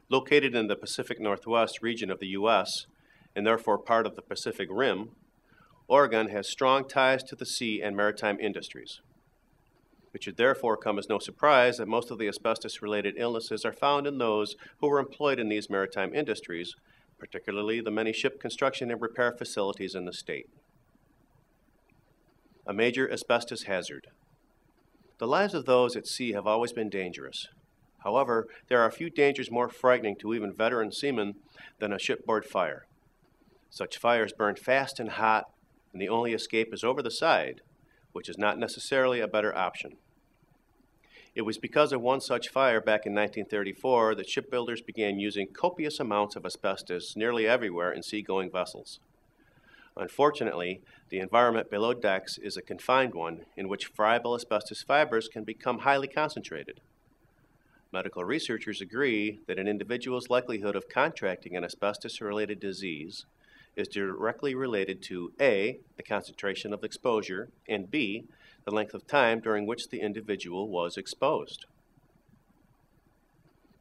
Located in the Pacific Northwest region of the U.S., and therefore part of the Pacific Rim, Oregon has strong ties to the sea and maritime industries. It should therefore come as no surprise that most of the asbestos-related illnesses are found in those who were employed in these maritime industries, particularly the many ship construction and repair facilities in the state. A major asbestos hazard. The lives of those at sea have always been dangerous. However, there are a few dangers more frightening to even veteran seamen than a shipboard fire. Such fires burn fast and hot, and the only escape is over the side, which is not necessarily a better option. It was because of one such fire back in 1934 that shipbuilders began using copious amounts of asbestos nearly everywhere in seagoing vessels. Unfortunately, the environment below decks is a confined one in which friable asbestos fibers can become highly concentrated. Medical researchers agree that an individual's likelihood of contracting an asbestos-related disease is directly related to A, the concentration of exposure, and B, the length of time during which the individual was exposed.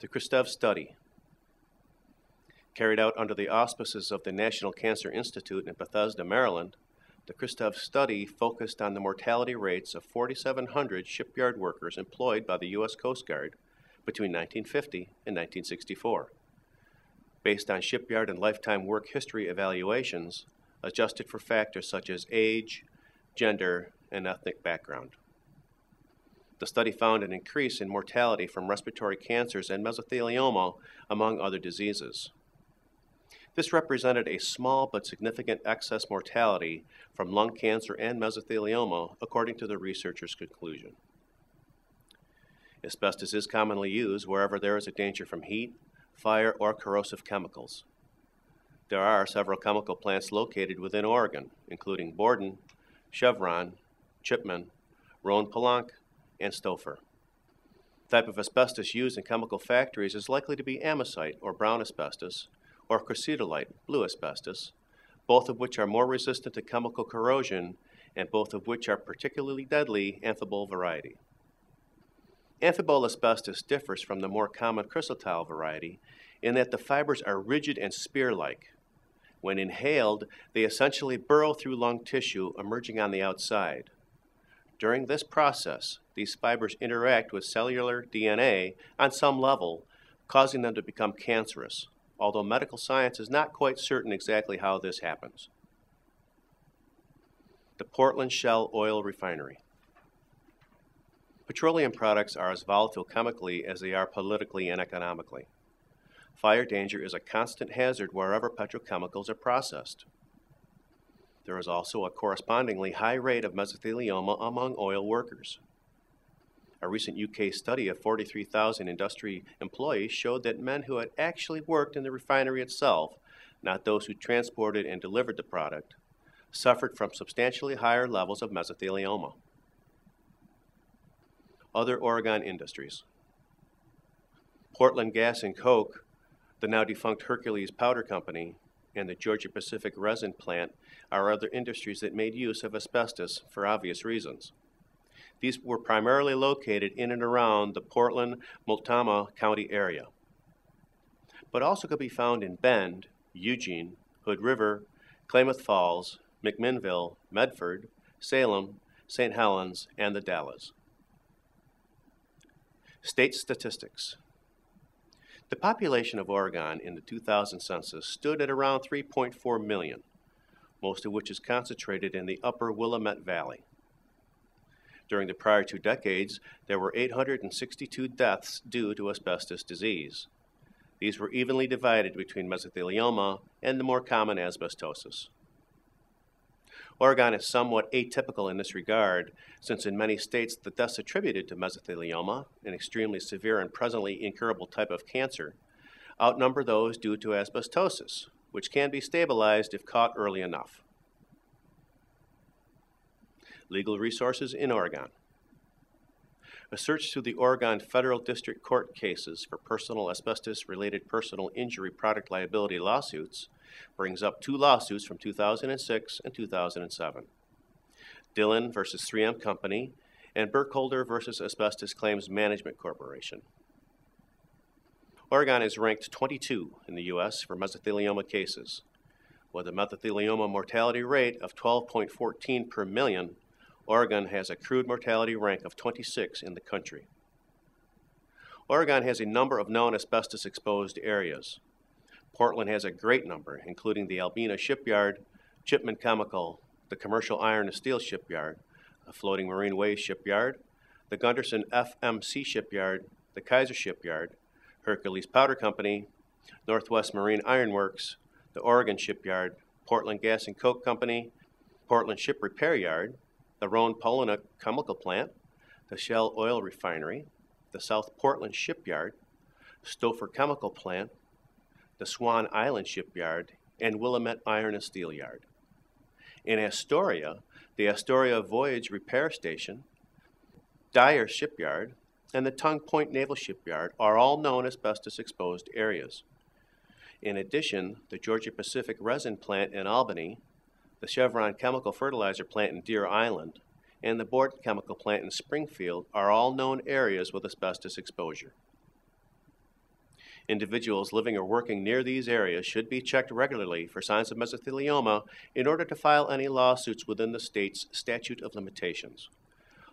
The Christov Study. Carried out under the auspices of the National Cancer Institute in Bethesda, Maryland, the Christov Study focused on the mortality rates of 4,700 shipyard workers employed by the U.S. Coast Guard between 1950 and 1964, based on shipyard and lifetime work history evaluations adjusted for factors such as age, gender, and ethnic background. The study found an increase in mortality from respiratory cancers and mesothelioma, among other diseases. This represented a small but significant excess mortality from lung cancer and mesothelioma, according to the researchers' conclusion. Asbestos is commonly used wherever there is a danger from heat, fire, or corrosive chemicals. There are several chemical plants located within Oregon, including Borden, Chevron, Chipman, Roane-Palanque, and Stouffer. The type of asbestos used in chemical factories is likely to be amosite, or brown asbestos, or crucidolite, blue asbestos, both of which are more resistant to chemical corrosion and both of which are particularly deadly amphibole variety. Amphibole asbestos differs from the more common chrysotile variety in that the fibers are rigid and spear-like. When inhaled, they essentially burrow through lung tissue, emerging on the outside. During this process, these fibers interact with cellular DNA on some level, causing them to become cancerous, although medical science is not quite certain exactly how this happens. The Portland Shell Oil Refinery. Petroleum products are as volatile chemically as they are politically and economically. Fire danger is a constant hazard wherever petrochemicals are processed. There is also a correspondingly high rate of mesothelioma among oil workers. A recent UK study of 43,000 industry employees showed that men who had actually worked in the refinery itself, not those who transported and delivered the product, suffered from substantially higher levels of mesothelioma. Other Oregon industries. Portland Gas and Coke, the now defunct Hercules Powder Company, and the Georgia Pacific Resin Plant are other industries that made use of asbestos for obvious reasons. These were primarily located in and around the Portland-Multnomah County area, but also could be found in Bend, Eugene, Hood River, Klamath Falls, McMinnville, Medford, Salem, St. Helens, and the Dalles. State statistics. The population of Oregon in the 2000 census stood at around 3.4 million, most of which is concentrated in the upper Willamette Valley. During the prior 2 decades, there were 862 deaths due to asbestos disease. These were evenly divided between mesothelioma and the more common asbestosis. Oregon is somewhat atypical in this regard, since in many states the deaths attributed to mesothelioma, an extremely severe and presently incurable type of cancer, outnumber those due to asbestosis, which can be stabilized if caught early enough. Legal resources in Oregon. A search through the Oregon Federal District Court cases for personal asbestos-related personal injury product liability lawsuits brings up 2 lawsuits from 2006 and 2007. Dillon v. 3M Company and Burkholder v. Asbestos Claims Management Corporation. Oregon is ranked 22 in the U.S. for mesothelioma cases. With a mesothelioma mortality rate of 12.14 per million, Oregon has a crude mortality rank of 26 in the country. Oregon has a number of known asbestos-exposed areas. Portland has a great number, including the Albina Shipyard, Chipman Chemical, the Commercial Iron and Steel Shipyard, the Floating Marine Waste Shipyard, the Gunderson FMC Shipyard, the Kaiser Shipyard, Hercules Powder Company, Northwest Marine Iron Works, the Oregon Shipyard, Portland Gas and Coke Company, Portland Ship Repair Yard, the Roane Polina Chemical Plant, the Shell Oil Refinery, the South Portland Shipyard, Stouffer Chemical Plant, the Swan Island Shipyard, and Willamette Iron and Steel Yard. In Astoria, the Astoria Voyage Repair Station, Dyer Shipyard, and the Tongue Point Naval Shipyard are all known asbestos-exposed areas. In addition, the Georgia Pacific Resin Plant in Albany, the Chevron Chemical Fertilizer Plant in Deer Island, and the Borden Chemical Plant in Springfield are all known areas with asbestos exposure. Individuals living or working near these areas should be checked regularly for signs of mesothelioma in order to file any lawsuits within the state's statute of limitations.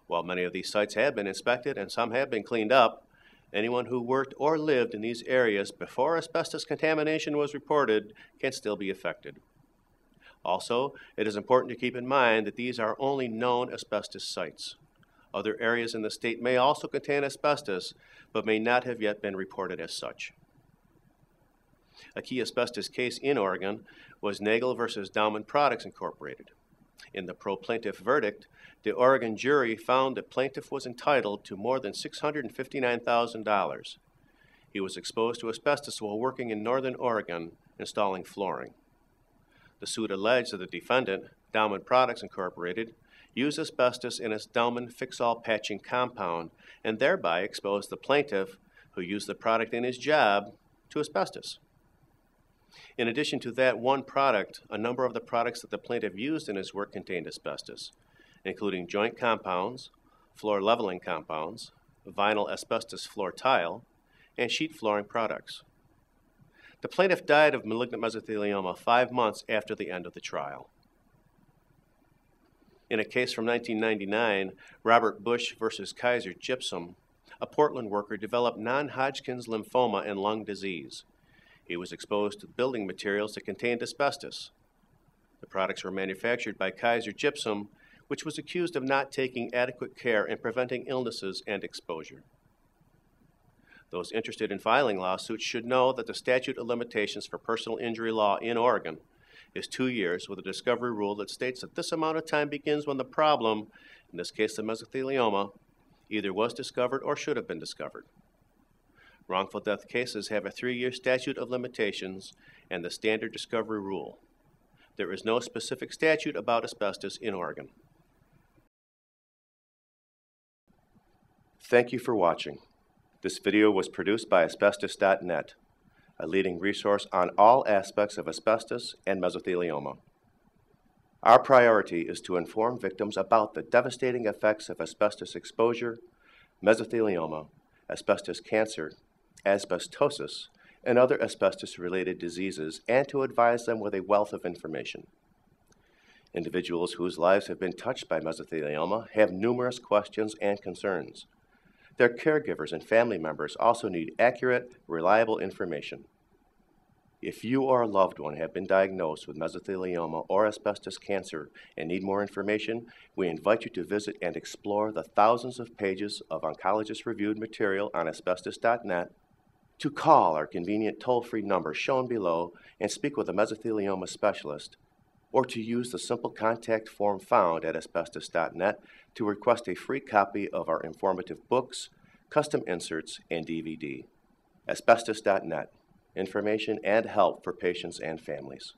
While many of these sites have been inspected and some have been cleaned up, anyone who worked or lived in these areas before asbestos contamination was reported can still be affected. Also, it is important to keep in mind that these are only known asbestos sites. Other areas in the state may also contain asbestos, but may not have yet been reported as such. A key asbestos case in Oregon was Nagel versus Dauman Products Incorporated. In the pro-plaintiff verdict, the Oregon jury found the plaintiff was entitled to more than $659,000. He was exposed to asbestos while working in northern Oregon installing flooring. The suit alleged that the defendant, Dauman Products Incorporated, used asbestos in its Dauman fix-all patching compound and thereby exposed the plaintiff, who used the product in his job, to asbestos. In addition to that one product, a number of the products that the plaintiff used in his work contained asbestos, including joint compounds, floor leveling compounds, vinyl asbestos floor tile, and sheet flooring products. The plaintiff died of malignant mesothelioma 5 months after the end of the trial. In a case from 1999, Robert Bush versus Kaiser Gypsum, a Portland worker developed non-Hodgkin's lymphoma and lung disease. He was exposed to building materials that contained asbestos. The products were manufactured by Kaiser Gypsum, which was accused of not taking adequate care in preventing illnesses and exposure. Those interested in filing lawsuits should know that the statute of limitations for personal injury law in Oregon is 2 years with a discovery rule that states that this amount of time begins when the problem, in this case the mesothelioma, either was discovered or should have been discovered. Wrongful death cases have a 3-year statute of limitations and the standard discovery rule. There is no specific statute about asbestos in Oregon. Thank you for watching. This video was produced by Asbestos.Net, a leading resource on all aspects of asbestos and mesothelioma. Our priority is to inform victims about the devastating effects of asbestos exposure, mesothelioma, asbestos cancer, asbestosis, and other asbestos-related diseases, and to advise them with a wealth of information. Individuals whose lives have been touched by mesothelioma have numerous questions and concerns. Their caregivers and family members also need accurate, reliable information. If you or a loved one have been diagnosed with mesothelioma or asbestos cancer and need more information, we invite you to visit and explore the thousands of pages of oncologist-reviewed material on Asbestos.Net, to call our convenient toll-free number shown below and speak with a mesothelioma specialist, or to use the simple contact form found at Asbestos.Net to request a free copy of our informative books, custom inserts, and DVD. Asbestos.Net, information and help for patients and families.